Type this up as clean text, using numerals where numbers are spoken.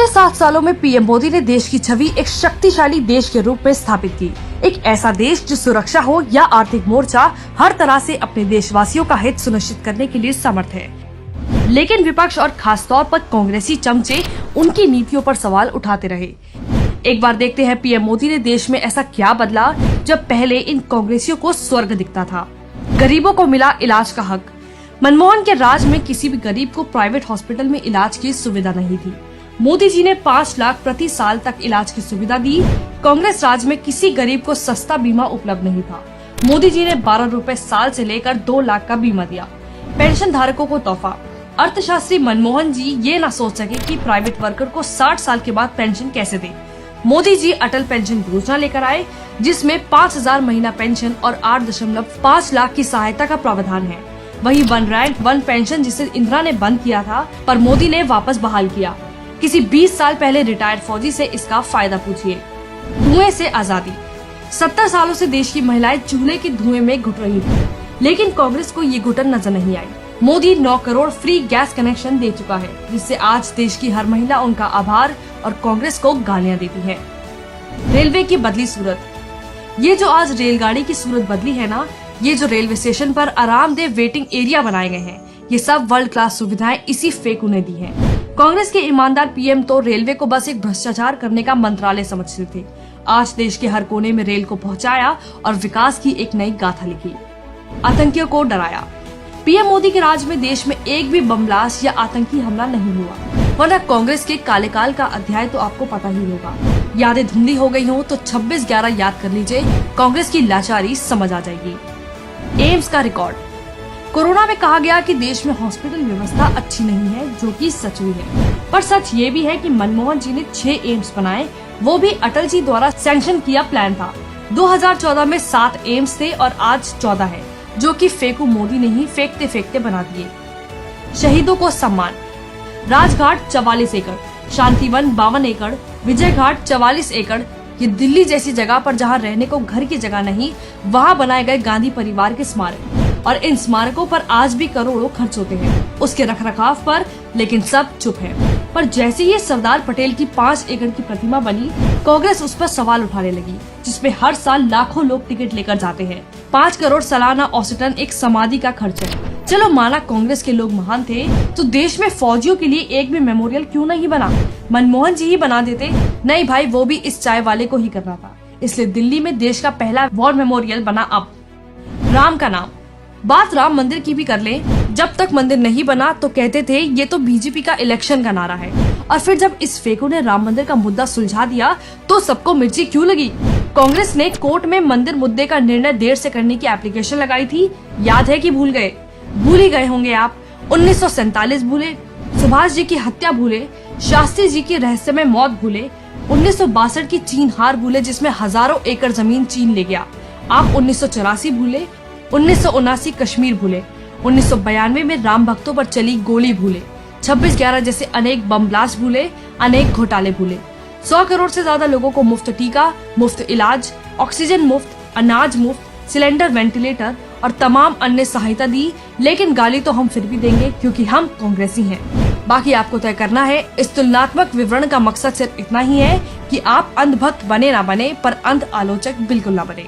7 सालों में पीएम मोदी ने देश की छवि एक शक्तिशाली देश के रूप में स्थापित की। एक ऐसा देश जो सुरक्षा हो या आर्थिक मोर्चा, हर तरह से अपने देशवासियों का हित सुनिश्चित करने के लिए समर्थ है। लेकिन विपक्ष और खास तौर पर कांग्रेसी चमचे उनकी नीतियों पर सवाल उठाते रहे। एक बार देखते हैं पीएम मोदी ने देश में ऐसा क्या बदला जब पहले इन कांग्रेसियों को स्वर्ग दिखता था। गरीबों को मिला इलाज का हक। मनमोहन के राज में किसी भी गरीब को प्राइवेट हॉस्पिटल में इलाज की सुविधा नहीं थी। मोदी जी ने 5 लाख प्रति साल तक इलाज की सुविधा दी। कांग्रेस राज में किसी गरीब को सस्ता बीमा उपलब्ध नहीं था। मोदी जी ने 12 रुपए साल से लेकर 2 लाख का बीमा दिया। पेंशन धारकों को तोहफा। अर्थशास्त्री मनमोहन जी ये न सोच सके कि प्राइवेट वर्कर को 60 साल के बाद पेंशन कैसे दे। मोदी जी अटल पेंशन योजना लेकर आए, जिसमें 5,000 महीना पेंशन और 8.5 लाख की सहायता का प्रावधान है। वही वन रैंक वन पेंशन जिसे इंदिरा ने बंद किया था, पर मोदी ने वापस बहाल किया। किसी 20 साल पहले रिटायर्ड फौजी से इसका फायदा पूछिए। धुएं से आजादी। 70 सालों से देश की महिलाएं चूल्हे के धुएं में घुट रही थी, लेकिन कांग्रेस को ये घुटन नजर नहीं आई। Modi 9 crore free gas connection दे चुका है, जिससे आज देश की हर महिला उनका आभार और कांग्रेस को गालियां देती है। रेलवे की बदली सूरत। ये जो आज रेलगाड़ी की सूरत बदली है ना, ये जो रेलवे स्टेशन पर आरामदेह वेटिंग एरिया बनाए गए हैं, ये सब वर्ल्ड क्लास सुविधाएं इसी फेकू ने दी है। कांग्रेस के ईमानदार पीएम तो रेलवे को बस एक भ्रष्टाचार करने का मंत्रालय समझते थे। आज देश के हर कोने में रेल को पहुंचाया और विकास की एक नई गाथा लिखी। आतंकियों को डराया। पीएम मोदी के राज में देश में एक भी बम ब्लास्ट या आतंकी हमला नहीं हुआ, वरना कांग्रेस के काले काल का अध्याय तो आपको पता ही होगा। यादें धुंधली हो गई हो तो 26/11 याद कर लीजिए, कांग्रेस की लाचारी समझ आ जाएगी। एम्स का रिकॉर्ड। कोरोना में कहा गया कि देश में हॉस्पिटल व्यवस्था अच्छी नहीं है, जो कि सच भी है, पर सच ये भी है कि मनमोहन जी ने 6 एम्स बनाए, वो भी अटल जी द्वारा सैंक्शन किया प्लान था। 2014 में 7 एम्स थे और आज 14 है, जो कि फेकू मोदी ने ही फेंकते फेंकते बना दिए। शहीदों को सम्मान। राजघाट 44 एकड़, शांतिवन 52 एकड़, विजय घाट 44 एकड़। ये दिल्ली जैसी जगह पर जहाँ रहने को घर की जगह नहीं, वहाँ बनाए गए गांधी परिवार के स्मारक, और इन स्मारकों पर आज भी करोड़ों खर्च होते हैं उसके रखरखाव पर, लेकिन सब चुप है। पर जैसे ही सरदार पटेल की 5 एकड़ की प्रतिमा बनी, कांग्रेस उस पर सवाल उठाने लगी, जिसपे हर साल लाखों लोग टिकट लेकर जाते हैं। 5 करोड़ सालाना औसतन एक समाधि का खर्च है। चलो माना कांग्रेस के लोग महान थे, तो देश में फौजियों के लिए एक भी मेमोरियल क्यों नहीं बना? मनमोहन जी ही बना देते। नहीं भाई, वो भी इस चाय वाले को ही करना था, इसलिए दिल्ली में देश का पहला वॉर मेमोरियल बना। अब राम का नाम। बात राम मंदिर की भी कर लें। जब तक मंदिर नहीं बना तो कहते थे ये तो बीजेपी का इलेक्शन का नारा है, और फिर जब इस फेकू ने राम मंदिर का मुद्दा सुलझा दिया तो सबको मिर्ची क्यों लगी? कांग्रेस ने कोर्ट में मंदिर मुद्दे का निर्णय देर से करने की एप्लीकेशन लगाई थी, याद है कि भूल गए? भूल ही गए होंगे आप। 1947 भूले, सुभाष जी की हत्या भूले, शास्त्री जी की रहस्यमय मौत भूले, 1962 की चीन हार भूले जिसमें हजारों एकड़ जमीन चीन ले गया। आप 1984 भूले, 1979 कश्मीर भूले, 1992 में राम भक्तों पर चली गोली भूले, 26/11 जैसे अनेक बम ब्लास्ट भूले, अनेक घोटाले भूले। 100 करोड़ से ज्यादा लोगों को मुफ्त टीका, मुफ्त इलाज, ऑक्सीजन मुफ्त, अनाज मुफ्त, सिलेंडर, वेंटिलेटर और तमाम अन्य सहायता दी, लेकिन गाली तो हम फिर भी देंगे क्योंकि हम कांग्रेसी हैं। बाकी आपको तय करना है। इस तुलनात्मक विवरण का मकसद सिर्फ इतना ही है कि आप अंधभक्त बने ना बने, पर अंध आलोचक बिल्कुल ना बने।